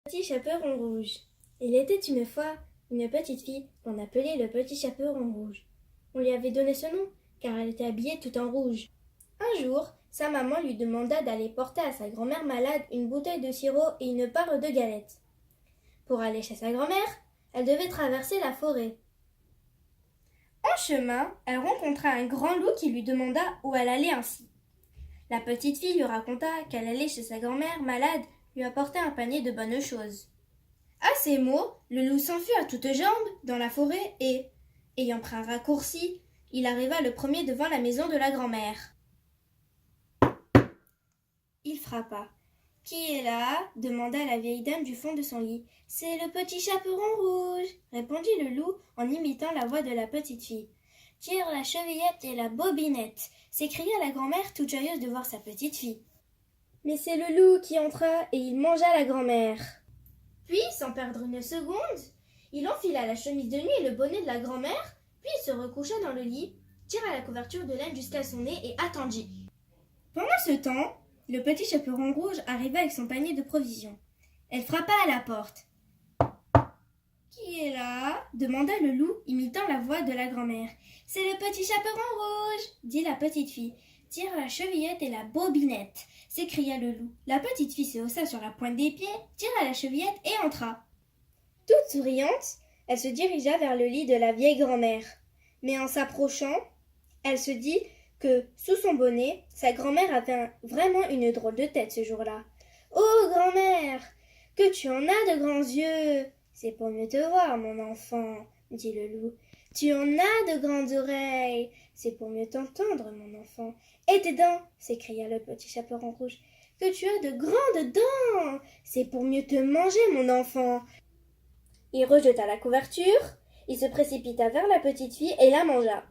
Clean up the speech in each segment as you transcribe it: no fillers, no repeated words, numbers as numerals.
Petit chaperon rouge. Il était une fois une petite fille qu'on appelait le petit chaperon rouge. On lui avait donné ce nom car elle était habillée tout en rouge. Un jour, sa maman lui demanda d'aller porter à sa grand-mère malade une bouteille de sirop et une part de galettes. Pour aller chez sa grand-mère, elle devait traverser la forêt. En chemin, elle rencontra un grand loup qui lui demanda où elle allait ainsi. La petite fille lui raconta qu'elle allait chez sa grand-mère malade lui apporter un panier de bonnes choses. À ces mots, le loup s'enfuit à toutes jambes dans la forêt et, ayant pris un raccourci, il arriva le premier devant la maison de la grand-mère. Il frappa. « Qui est là ?» demanda la vieille dame du fond de son lit. « C'est le petit chaperon rouge !» répondit le loup en imitant la voix de la petite fille. « Tire la chevillette et la bobinette !» s'écria la grand-mère toute joyeuse de voir sa petite fille. Mais c'est le loup qui entra et il mangea la grand-mère. Puis, sans perdre une seconde, il enfila la chemise de nuit et le bonnet de la grand-mère, puis il se recoucha dans le lit, tira la couverture de laine jusqu'à son nez et attendit. Pendant ce temps, le petit chaperon rouge arriva avec son panier de provisions. Elle frappa à la porte. « Qui est là ?» demanda le loup, imitant la voix de la grand-mère. « C'est le petit chaperon rouge !» dit la petite fille. « Tire la chevillette et la bobinette !» s'écria le loup. La petite fille se haussa sur la pointe des pieds, tira la chevillette et entra. Toute souriante, elle se dirigea vers le lit de la vieille grand-mère. Mais en s'approchant, elle se dit que, sous son bonnet, sa grand-mère avait vraiment une drôle de tête ce jour-là. « Oh, grand-mère, que tu en as de grands yeux !»« C'est pour mieux te voir, mon enfant, » dit le loup. « Tu en as de grandes oreilles, c'est pour mieux t'entendre, mon enfant. »« Et tes dents !» s'écria le petit chaperon rouge. « Que tu as de grandes dents, c'est pour mieux te manger, mon enfant. » Il rejeta la couverture, il se précipita vers la petite fille et la mangea.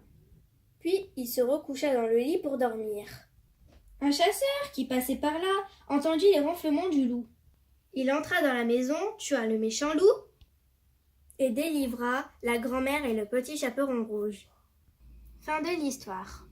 Puis il se recoucha dans le lit pour dormir. Un chasseur qui passait par là entendit les ronflements du loup. Il entra dans la maison, tua le méchant loup et délivra la grand-mère et le petit chaperon rouge. Fin de l'histoire.